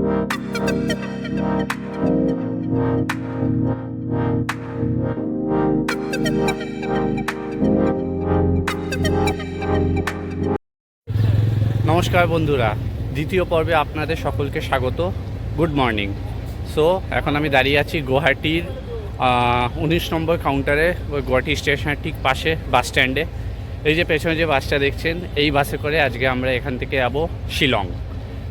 নমস্কার বন্ধুরা, দ্বিতীয় পর্বে আপনাদের সকলকে স্বাগত। Good morning. সো এখন আমি দাঁড়িয়ে আছি গুয়াহাটির 19 নম্বর কাউন্টারে, ওই গুয়াহাটি স্টেশনের ঠিক পাশে বাস স্ট্যান্ডে। এই যে পেছনে যে বাসটা দেখছেন, এই বাসে করে আজকে আমরা এখান থেকে যাবো শিলং।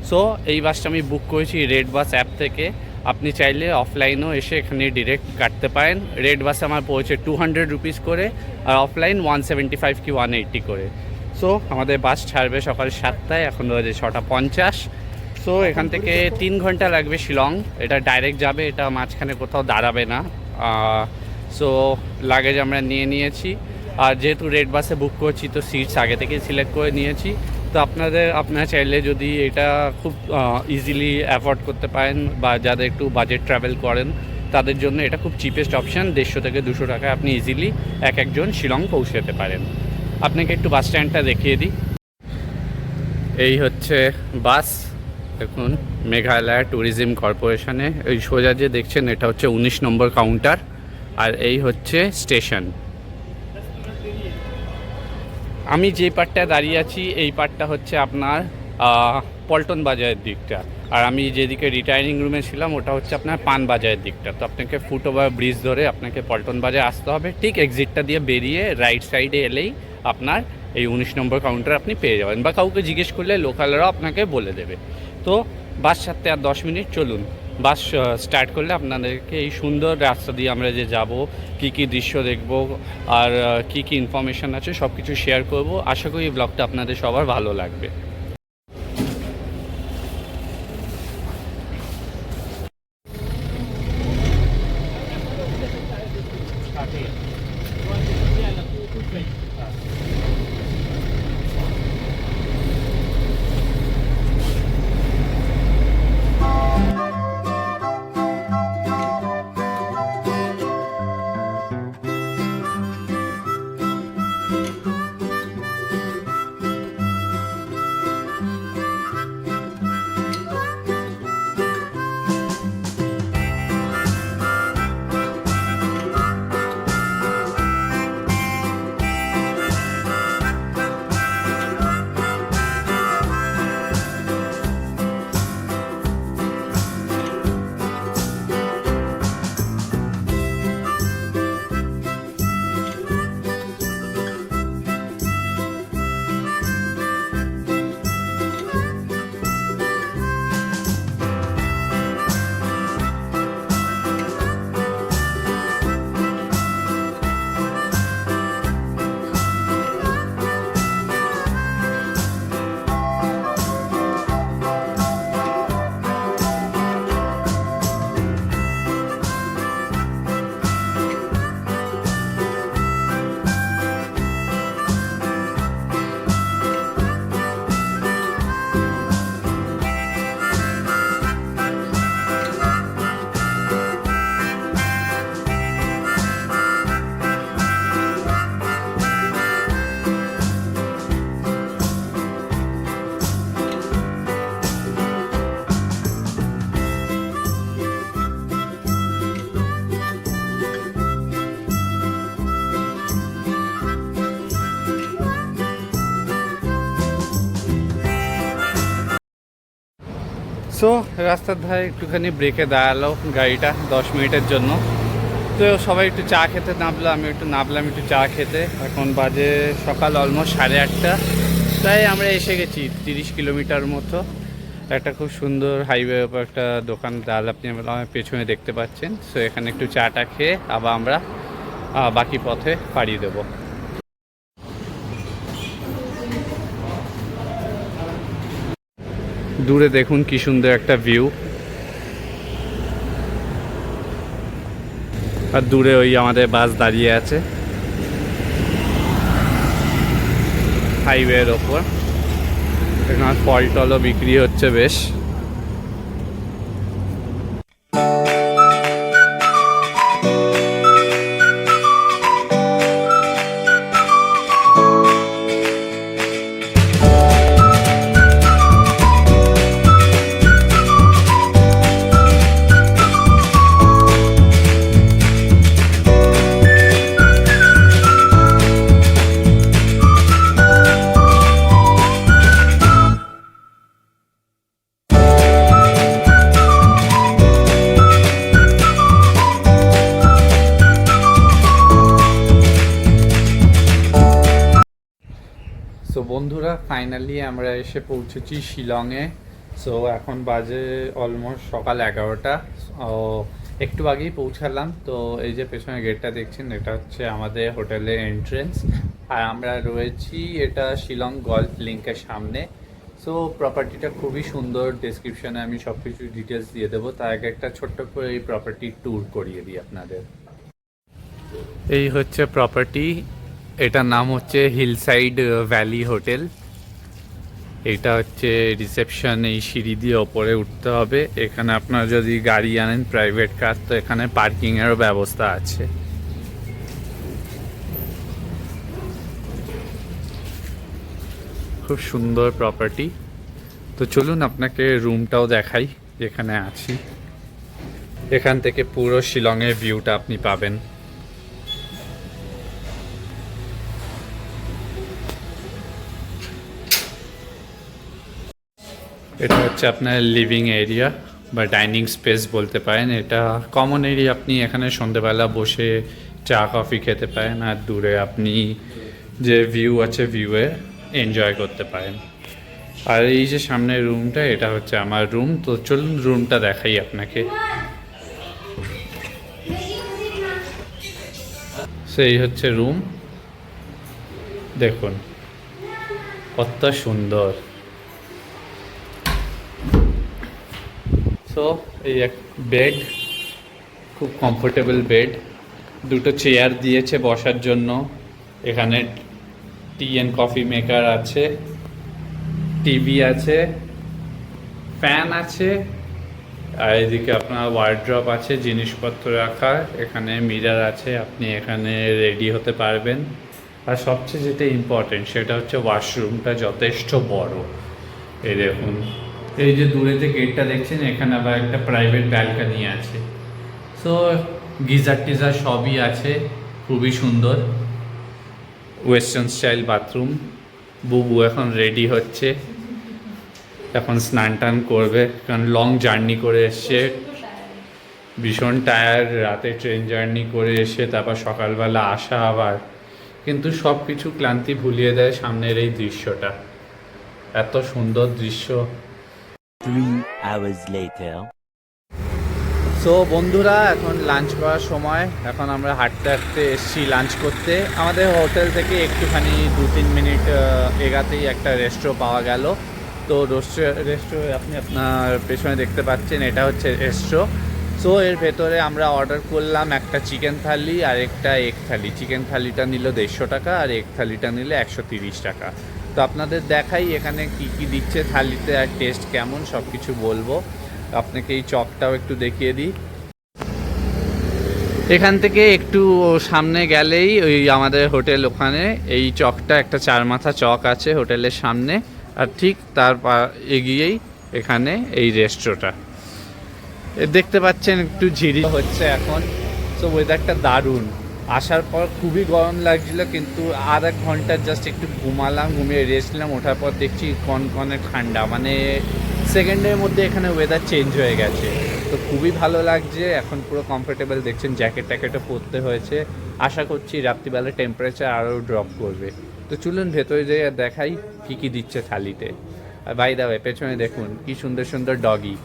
সো এই বাসটা আমি বুক করেছি রেড বাস অ্যাপ থেকে। আপনি চাইলে অফলাইনও এসে এখানে ডিরেক্ট কাটতে পারেন। রেড বাসে আমার পড়েছে 200 রুপিস করে, আর অফলাইন 175 কি 180 করে। সো আমাদের বাস ছাড়বে সকাল 7টায়, এখন রয়েছে 6:50। সো এখান থেকে 3 ঘন্টা লাগবে শিলং। এটা ডাইরেক্ট যাবে, এটা মাঝখানে কোথাও দাঁড়াবে না। সো লাগেজ আমরা নিয়ে নিয়েছি, আর যেহেতু রেড বাসে বুক করছি তো সিটস আগে থেকেই সিলেক্ট করে নিয়েছি। তো আপনারা চাইলে যদি এটা খুব ইজিলি অ্যাফোর্ড করতে পারেন, বা যাদের একটু বাজেট ট্রাভেল করেন তাদের জন্য এটা খুব চিপেস্ট অপশান। 150 থেকে 200 টাকায় আপনি ইজিলি একজন শিলং পৌঁছাতে পারেন। আপনাকে একটু বাস স্ট্যান্ডটা দেখিয়ে দিই। এই হচ্ছে বাস, দেখুন মেঘালয় ট্যুরিজম কর্পোরেশনে। এই সোজা যে দেখছেন এটা হচ্ছে 19 নম্বর কাউন্টার, আর এই হচ্ছে স্টেশন। আমি যে পার্টটা দাঁড়িয়ে আছি এই পার্টটা হচ্ছে আপনার পল্টন বাজারের দিকটা, আর আমি যেদিকে রিটায়ারিং রুমে ছিলাম ওটা হচ্ছে আপনার পান বাজারের দিকটা। তো আপনাকে ফুটওভার ব্রিজ ধরে আপনাকে পল্টন বাজারে আসতে হবে। ঠিক এক্সিটটা দিয়ে বেরিয়ে রাইট সাইডে এলেই আপনার এই 19 নম্বর কাউন্টার আপনি পেয়ে যাবেন, বা কাউকে জিজ্ঞেস করলে লোকালরাও আপনাকে বলে দেবে। তো বাস ছাড়তে আর 10 মিনিট, চলুন বাস স্টার্ট করলে আপনাদেরকে এই সুন্দর রাস্তা দিয়ে আমরা যে যাব, কি কি দৃশ্য দেখব, আর কি কি ইনফরমেশান আছে সব কিছু শেয়ার করব। আশা করি এই ব্লগটা আপনাদের সবার ভালো লাগবে। সো রাস্তার ধারে একটুখানি ব্রেকে দাঁড়ালো গাড়িটা 10 মিনিটের জন্য। তো সবাই একটু চা খেতে নামলো, আমি একটু নামলাম একটু চা খেতে। এখন বাজে সকাল অলমোস্ট 8:30। তাই আমরা এসে গেছি 30 কিলোমিটার মতো। একটা খুব সুন্দর হাইওয়ের ওপর একটা দোকান ডাল আপনি আমার পেছনে দেখতে পাচ্ছেন। সো এখানে একটু চাটা খেয়ে আবার আমরা বাকি পথে পাড়ি দেবো। দূরে দেখুন কি সুন্দর একটা ভিউ, আর দূরে ওই আমাদের বাস দাঁড়িয়ে আছে হাইওয়ের ওপর। এখানে ফল টলও বিক্রি হচ্ছে বেশ। বন্ধুরা ফাইনালি আমরা এসে পৌঁছেছি শিলংয়ে। সো এখন বাজে অলমোস্ট সকাল 11টা। একটু আগেই পৌঁছালাম। তো এই যে পেছনে গেটটা দেখছেন, এটা হচ্ছে আমাদের হোটেলের এন্ট্রেন্স। আর আমরা রয়েছি এটা শিলং গল্ফ লিঙ্কের সামনে। সো প্রপার্টিটা খুবই সুন্দর, ডেসক্রিপশনে আমি সব কিছু ডিটেলস দিয়ে দেবো। তার আগে একটা ছোট্ট করে এই প্রপার্টির ট্যুর করিয়ে দিই আপনাদের। এই হচ্ছে প্রপার্টি, এটার নাম হচ্ছে হিলসাইড ভ্যালি হোটেল। এটা হচ্ছে রিসেপশন, এই সিঁড়ি দিয়ে ওপরে উঠতে হবে। এখানে আপনারা যদি গাড়ি আনেন প্রাইভেট কার, তো এখানে পার্কিংয়েরও ব্যবস্থা আছে। খুব সুন্দর প্রপার্টি। তো চলুন আপনাকে রুমটাও দেখাই যেখানে আছি। এখান থেকে পুরো শিলংয়ের ভিউটা আপনি পাবেন। এটা হচ্ছে আপনার লিভিং এরিয়া বা ডাইনিং স্পেস বলতে পারেন। এটা কমন এরিয়া, আপনি এখানে সন্ধেবেলা বসে চা কফি খেতে পারেন, আর দূরে আপনি যে ভিউ আছে ভিউয়ে এনজয় করতে পারেন। আর এই যে সামনের রুমটা, এটা হচ্ছে আমার রুম। তো চলুন রুমটা দেখাই আপনাকে। সেই হচ্ছে রুম, দেখুন কত সুন্দর। সো এই এক বেড, খুব কমফোর্টেবল বেড। দুটো চেয়ার দিয়েছে বসার জন্য। এখানে টি অ্যান্ড কফি মেকার আছে, টিভি আছে, ফ্যান আছে, আর এদিকে আপনার ওয়ার্ড্রপ আছে জিনিসপত্র রাখার। এখানে মিরর আছে, আপনি এখানে রেডি হতে পারবেন। আর সবচেয়ে যেটা ইম্পর্টেন্ট সেটা হচ্ছে ওয়াশরুমটা যথেষ্ট বড়। এই দেখুন, এই যে দূরে যে গেটটা দেখছেন, এখানে আবার একটা প্রাইভেট ব্যালকনি আছে। সো গিজার টিজার সবই আছে, খুবই সুন্দর। Western style bathroom. বুবু এখন রেডি হচ্ছে, এখন স্নান টান করবে, কারণ লং জার্নি করে এসছে, ভীষণ টায়ার্ড। রাতে ট্রেন জার্নি করে এসে তারপর সকালবেলা আসা আবার, কিন্তু সব কিছু ক্লান্তি ভুলিয়ে দেয় সামনের এই দৃশ্যটা। এত সুন্দর দৃশ্য। 3 hours later. সো বন্ধুরা, এখন লাঞ্চ করার সময়। এখন আমরা হাঁটতে হাঁটতে এসেছি লাঞ্চ করতে। আমাদের হোটেল থেকে একটুখানি 2-3 মিনিট এগাতেই একটা রেস্ট্রো পাওয়া গেল। তো রেস্ট্রো আপনি আপনার পেছনে দেখতে পাচ্ছেন, এটা হচ্ছে রেস্ট্রো। সো এর ভেতরে আমরা অর্ডার করলাম একটা চিকেন থালি আর একটা এগ থালি। চিকেন থালিটা নিল 150 টাকা আর এগ থালিটা নিলে 130 টাকা। তো আপনাদের দেখাই এখানে কি কি দিচ্ছে থালিতে আর টেস্ট কেমন, সব কিছু বলবো আপনাকে। এই চপটাও একটু দেখিয়ে দিই। এখান থেকে একটু সামনে গেলেই ওই আমাদের হোটেল, ওখানে এই চকটা একটা 4 মাথা চক আছে হোটেলের সামনে। আর ঠিক তার এগিয়েই এখানে এই রেস্টুরেন্টটা দেখতে পাচ্ছেন। একটু ঝিরি হচ্ছে এখন। সো ওয়েদারটা দারুণ। আসার পর খুবই গরম লাগছিল, কিন্তু আর 1 ঘন্টা জাস্ট একটু ঘুমালাম, ঘুমিয়ে রেস্ট নিলাম। ওঠার পর দেখছি কনকনে ঠান্ডা, মানে সেকেন্ডের মধ্যে এখানে ওয়েদার চেঞ্জ হয়ে গেছে। তো খুবই ভালো লাগছে, এখন পুরো কমফোর্টেবল। দেখছেন জ্যাকেট ট্যাকেটও পরতে হয়েছে। আশা করছি রাত্রিবেলা টেম্পারেচার আরও ড্রপ করবে। তো চলুন ভেতরে যেয়ে দেখাই কী কী দিচ্ছে থালিতে। আর বাই দা ওয়ে, পেছনে দেখুন কি সুন্দর সুন্দর ডগি।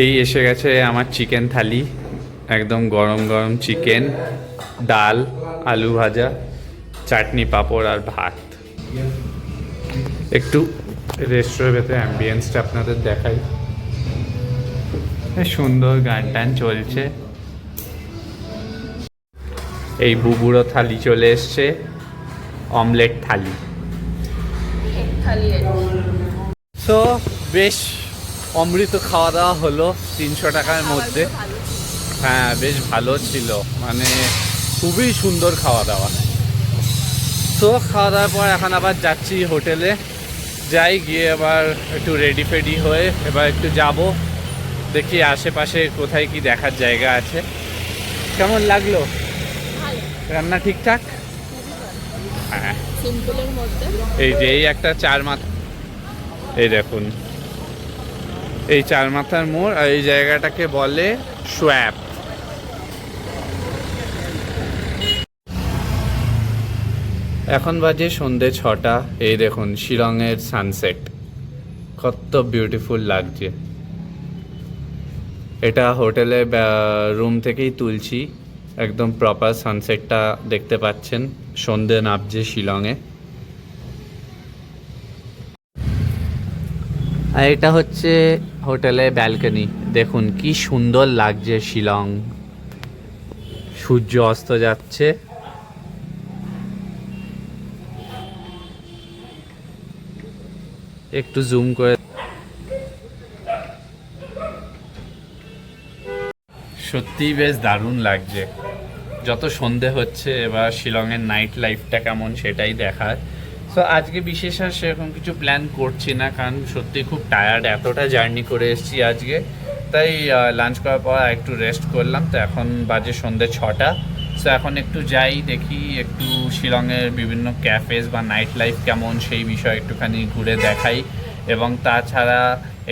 এই এসে গেছে আমার চিকেন থালি, একদম গরম গরম চিকেন, ডাল, আলু ভাজা, চাটনি, পাঁপড় আর ভাত। একটু রেস্টুরেন্টের ভেতরে অ্যাম্বিয়েন্সটা আপনাদের দেখাই। সুন্দর গান টান চলছে। এই বুবুরো থালি চলে এসছে, অমলেট থালি। সো বেশ অমৃত খাওয়া দাওয়া হলো 300 টাকার মধ্যে। হ্যাঁ, বেশ ভালো ছিল, মানে খুবই সুন্দর খাওয়া দাওয়া। তো খাওয়া দাওয়ার পর এখন আবার যাচ্ছি হোটেলে। যাই, গিয়ে আবার একটু রেডি ফেডি হয়ে এবার একটু যাব, দেখি আশেপাশে কোথায় কি দেখার জায়গা আছে। কেমন লাগলো? রান্না ঠিকঠাক? হ্যাঁ। সিম্পলের মধ্যে। এই যে এই একটা চার মাথা, এই দেখুন এই চার মাথার মোড়, আর এই জায়গাটাকে বলে সোয়াপ। এখন বাজে সন্ধে 6টা। এই দেখুন শিলংয়ের সানসেট কত বিউটিফুল লাগছে। এটা হোটেলে রুম থেকেই তুলছি, একদম প্রপার সানসেটটা দেখতে পাচ্ছেন। সন্ধে নামছে শিলংয়ে। আর এটা হচ্ছে হোটেলে ব্যালকনি, দেখুন কি সুন্দর লাগছে শিলং। সূর্য অস্ত যাচ্ছে। একটু জুম করে, সত্যিই বেশ দারুণ লাগছে। যত সন্ধে হচ্ছে এবার শিলংয়ের নাইট লাইফটা কেমন সেটাই দেখার। সো আজকে বিশেষ আর সেরকম কিছু প্ল্যান করছি না, কারণ সত্যি খুব টায়ার্ড, এতটা জার্নি করে এসেছি আজকে। তাই লাঞ্চ করার পর একটু রেস্ট করলাম। তো এখন বাজে সন্ধে 6টা। সো এখন একটু যাই দেখি, একটু শিলংয়ের বিভিন্ন ক্যাফেজ বা নাইট লাইফ কেমন সেই বিষয়ে একটুখানি ঘুরে দেখাই। এবং তাছাড়া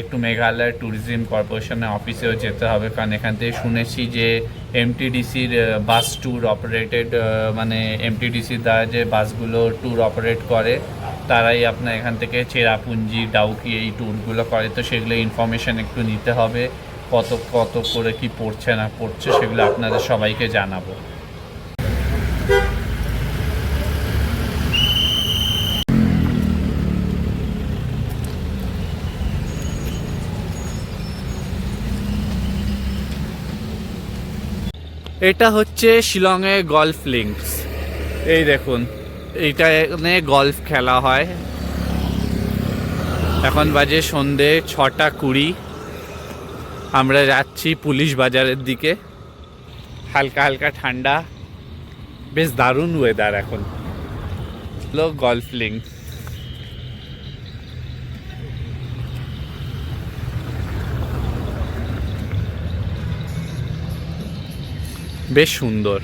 একটু মেঘালয় ট্যুরিজম কর্পোরেশনের অফিসেও যেতে হবে, কারণ এখান থেকে শুনেছি যে এমটিডিসির বাস ট্যুর অপারেটেড, মানে এমটিডিসির দ্বারা যে বাসগুলো ট্যুর অপারেট করে তারাই আপনার এখান থেকে চেরাপুঞ্জি ডাউকি এই ট্যুরগুলো করে। তো সেগুলো ইনফরমেশান একটু নিতে হবে, কত কত করে কি পড়ছে না পড়ছে সেগুলো আপনাদের সবাইকে জানাবো। এটা হচ্ছে শিলংয়ে গলফ লিঙ্কস। এই দেখুন এইটা এখানে গলফ খেলা হয়। এখন বাজে সন্ধে 6:20। আমরা যাচ্ছি পুলিশ বাজারের দিকে। হালকা হালকা ঠান্ডা, বেশ দারুণ ওয়েদার এখন। গলফ লিঙ্কস বেশ সুন্দর।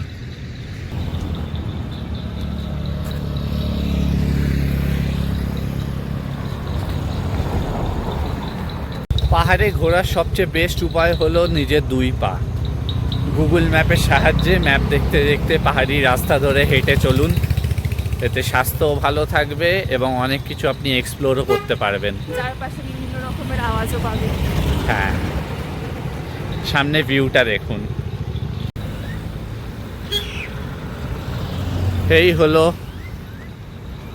পাহাড়ে ঘোরার সবচেয়ে বেস্ট উপায় হলো নিজের 2 পা। গুগল ম্যাপের সাহায্যে ম্যাপ দেখতে দেখতে পাহাড়ি রাস্তা ধরে হেঁটে চলুন। এতে স্বাস্থ্যও ভালো থাকবে এবং অনেক কিছু আপনি এক্সপ্লোরও করতে পারবেন। চারপাশে বিভিন্ন রকমের আওয়াজও পাবেন। হ্যাঁ, সামনে ভিউটা দেখুন। এই হলো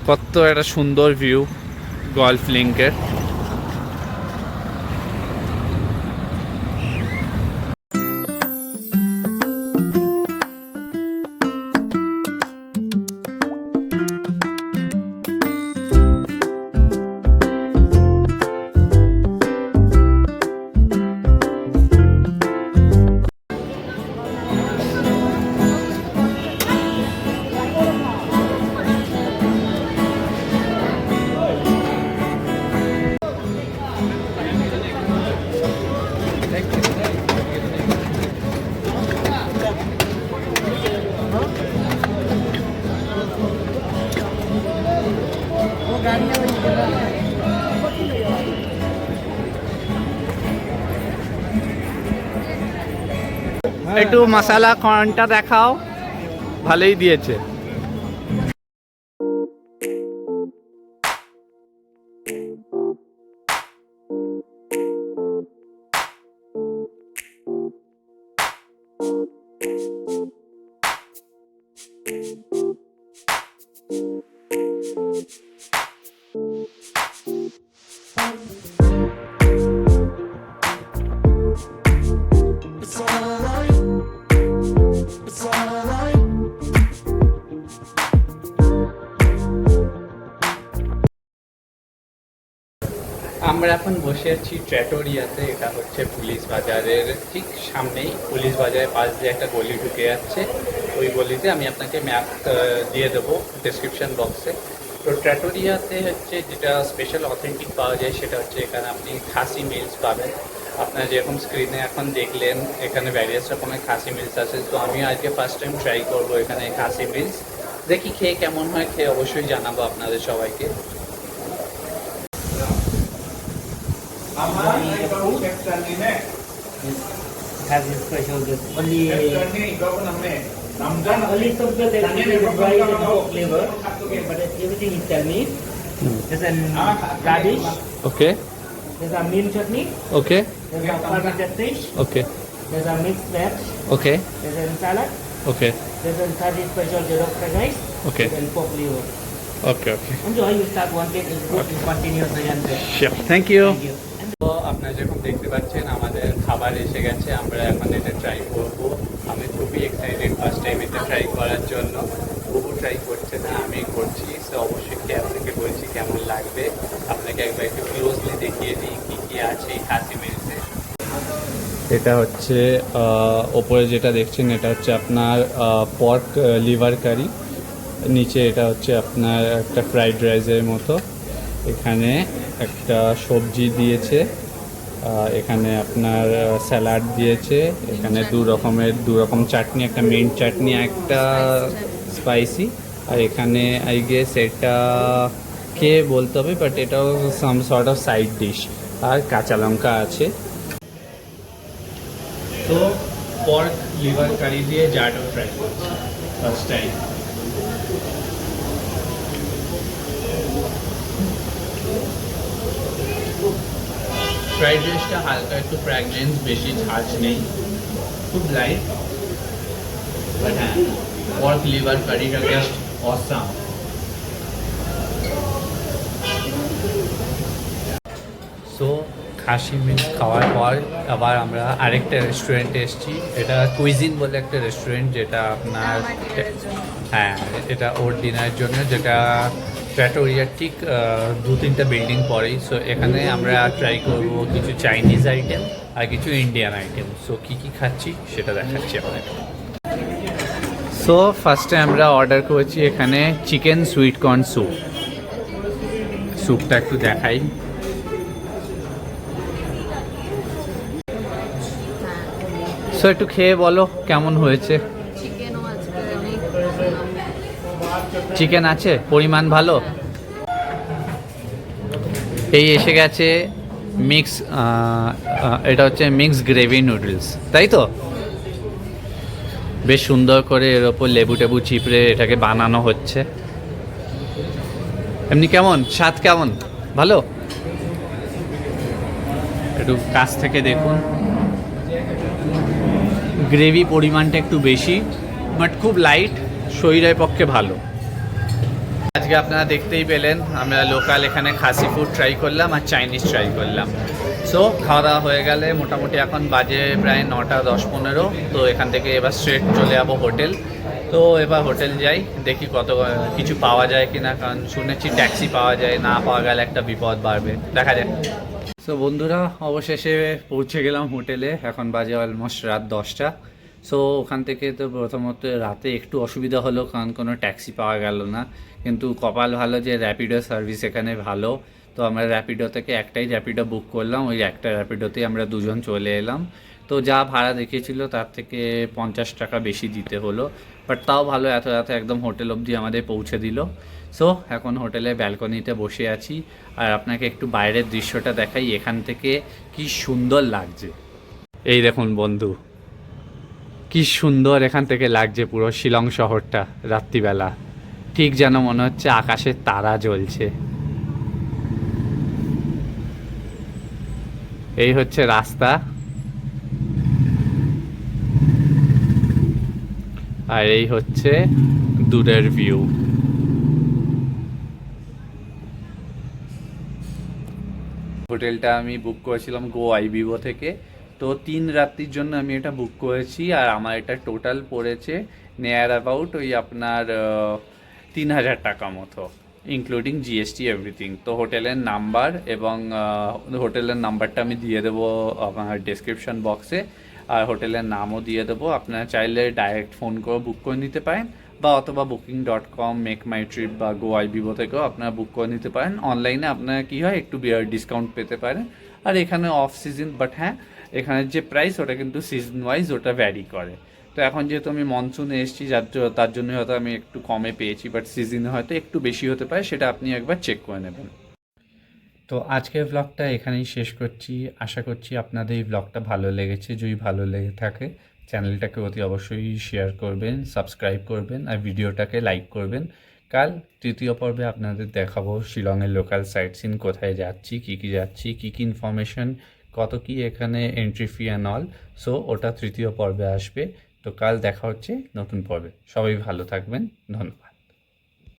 কত একটা সুন্দর ভিউ গলফ লিঙ্কের। একটু মশলা কর্নটা দেখাও, ভালোই দিয়েছে। আমরা এখন বসে আছি ট্র্যাটোরিয়াতে। এটা হচ্ছে পুলিশ বাজারের ঠিক সামনেই। পুলিশ বাজারের পাশ দিয়ে একটা গলি ঢুকে যাচ্ছে, ওই গলিতে আমি আপনাকে ম্যাপ দিয়ে দেবো ডেসক্রিপশন বক্সে। তো ট্র্যাটোরিয়াতে হচ্ছে যেটা স্পেশাল অথেন্টিক পাওয়া যায় সেটা হচ্ছে এখানে আপনি খাসি মিলস পাবেন। আপনারা যেরকম স্ক্রিনে এখন দেখলেন এখানে ভ্যারিয়াস রকমের খাসি মিলস আছে। তো আমিও আজকে ফার্স্ট টাইম ট্রাই করবো এখানে খাসি মিলস। দেখি খেয়ে কেমন হয়, খেয়ে অবশ্যই জানাবো আপনাদের সবাইকে। Has a special dish. Only something that is fried and hot flavor, but everything is Chinese. There's a radish, okay there's a mint chutney, okay there's a fermented fish, okay there's a mixed veg, okay there's a salad, okay there's a Thai special jollof fried rice, Okay. and pork liver. Okay okay Enjoy, you start one plate, it's good, you continue again. Thank you. Thank you. তো আপনারা যখন দেখতে পাচ্ছেন আমাদের খাবার এসে গেছে, আমরা এখন এটা ট্রাই করব। আমি খুবই এক্সাইটেড ফার্স্ট টাইম এটা ট্রাই করার জন্য। বহু ট্রাই করছে না, আমি করছি। সো অবশ্যই খেয়ে আপনাকে বলছি কেমন লাগবে। আপনাকে একবার একটু ক্লোজলি দেখিয়ে দিই কী কী আছে এই খাসি মিলসে। এটা হচ্ছে ওপরে যেটা দেখছেন এটা হচ্ছে আপনার পর্ক লিভার কারি, নিচে এটা হচ্ছে আপনার একটা ফ্রাইড রাইসের মতো, এখানে একটা সবজি দিয়েছে, এখানে আপনার স্যালাড দিয়েছে, এখানে দু রকম চাটনি, একটা মিন্ট চাটনি, একটা স্পাইসি, আর এখানে আই গেস এটা খেয়ে বলতে হবে, বাট এটাও some sort of side dish, আর কাঁচা লঙ্কা আছে। তো পর্ক লিভার কারি দিয়ে জারটা ট্রাই করছি ফার্স্ট টাইম। ফ্রাইড রাইসটা হালকা একটু ফ্র্যাগনেন্স, বেশি ঝাঁঝ নেই, খুব লাইট, বাট হ্যাঁ পর্ক লিভার কারিটা জাস্ট অসাম। সো খাসি মিট খাওয়ার পর আবার আমরা আরেকটা রেস্টুরেন্টে এসেছি, এটা কুইজিন বলে একটা রেস্টুরেন্ট, যেটা আপনার হ্যাঁ এটা ওর ডিনারের জন্য, যেটা প্র্যাটোরিয়ার ঠিক 2-3টা বিল্ডিং পরেই। সো এখানে আমরা ট্রাই করব কিছু চাইনিজ আইটেম আর কিছু ইন্ডিয়ান আইটেম। সো কী কী খাচ্ছি সেটা দেখাচ্ছি আপনাকে। সো ফার্স্টে আমরা অর্ডার করেছি এখানে চিকেন সুইট কর্ন স্যুপ। স্যুপটা একটু দেখাই। সো একটু খেয়ে বলো কেমন হয়েছে। চিকেনও আজকে অনেক চিকেন আছে, পরিমাণ ভালো। এই এসে গেছে মিক্স, এটা হচ্ছে মিক্স গ্রেভি নুডলস, তাই তো? বেশ সুন্দর করে এর ওপর লেবু টেবু চিপড়ে এটাকে বানানো হচ্ছে। এমনি কেমন স্বাদ, কেমন ভালো? একটু কাছ থেকে দেখুন, গ্রেভি পরিমাণটা একটু বেশি, বাট খুব লাইট, শরীরের পক্ষে ভালো। আজকে আপনারা দেখতেই পেলেন আমরা লোকাল এখানে খাসি ফুড ট্রাই করলাম আর চাইনিজ ট্রাই করলাম। সো খাওয়া দাওয়া হয়ে গেলে মোটামুটি এখন বাজে প্রায় 9টা 10-15। তো এখান থেকে এবার স্ট্রেট চলে যাবো হোটেল। তো এবার হোটেল যাই, দেখি কত কিছু পাওয়া যায় কিনা, কারণ শুনেছি ট্যাক্সি পাওয়া যায়, না পাওয়া গেলে একটা বিপদ বাড়বে, দেখা যাক। সো বন্ধুরা অবশেষে পৌঁছে গেলাম হোটেলে, এখন বাজে অলমোস্ট রাত 10টা। সো ওখান থেকে তো প্রথমত রাতে একটু অসুবিধা হলো, কারণ কোনো ট্যাক্সি পাওয়া গেল না, কিন্তু কপাল ভালো যে র্যাপিডো সার্ভিস এখানে ভালো। তো আমরা র্যাপিডো থেকে একটাই র্যাপিডো বুক করলাম, ওই একটা র্যাপিডোতেই আমরা দুজন চলে এলাম। তো যা ভাড়া দেখিয়েছিল তার থেকে 50 টাকা বেশি দিতে হলো, বাট তাও ভালো, এত রাতে একদম হোটেল অবধি আমাদের পৌঁছে দিল। সো এখন হোটেলে ব্যালকনিতে বসে আছি, আর আপনাকে একটু বাইরের দৃশ্যটা দেখাই, এখান থেকে কি সুন্দর লাগছে। এই দেখুন বন্ধু, কি সুন্দর এখান থেকে লাগছে পুরো শিলং শহরটা রাত্রিবেলা, ঠিক যেন মনে হচ্ছে আকাশে তারা জ্বলছে। এই হচ্ছে রাস্তা, আর এই হচ্ছে দূরের ভিউ। হোটেলটা আমি বুক করেছিলাম গো আইবিবো থেকে, তো 3 রাত্রির জন্য আমি এটা বুক করেছি, আর আমার এটা টোটাল পড়েছে নিয়ার অ্যাবাউট ওই আপনার 3000 টাকা মতো, ইনক্লুডিং জিএসটি এভরিথিং। তো হোটেলের নাম্বার এবং হোটেলের নাম্বারটা আমি দিয়ে দেবো আপনার ডেসক্রিপশন বক্সে, আর হোটেলের নামও দিয়ে দেবো। আপনারা চাইলে ডাইরেক্ট ফোন করে বুক করে নিতে পারেন, বা অথবা booking.com, মেক মাই ট্রিপ বা গো আইবিবো থেকেও আপনারা বুক করে নিতে পারেন। অনলাইনে আপনারা কী হয় একটু ডিসকাউন্ট পেতে পারেন, আর এখানে অফ সিজন, বাট হ্যাঁ এখানের যে প্রাইস ওটা কিন্তু সিজন ওয়াইজ ওটা ভ্যারি করে। তো এখন যেহেতু আমি মনসুনে এসেছি তার জন্য হয়তো আমি একটু কমে পেয়েছি, বাট সিজনে হয়তো একটু বেশি হতে পারে, সেটা আপনি একবার চেক করে নেবেন। তো আজকের ব্লগটা এখানেই শেষ করছি। আশা করছি আপনাদের এই ব্লগটা ভালো লেগেছে। যদি ভালো লেগে থাকে চ্যানেলটাকে অতি অবশ্যই শেয়ার করবেন, সাবস্ক্রাইব করবেন আর ভিডিওটাকে লাইক করবেন। কাল তৃতীয় পর্বে আপনাদের দেখাবো শিলংয়ের লোকাল সাইট সিন, কোথায় যাচ্ছি, কী যাচ্ছি, কী ইনফরমেশন, কত কি এখানে entry fee and all. So ওটা তৃতীয় পর্বে আসবে। তো কাল দেখা হচ্ছে নতুন পর্বে। সবাই ভালো থাকবেন, ধন্যবাদ।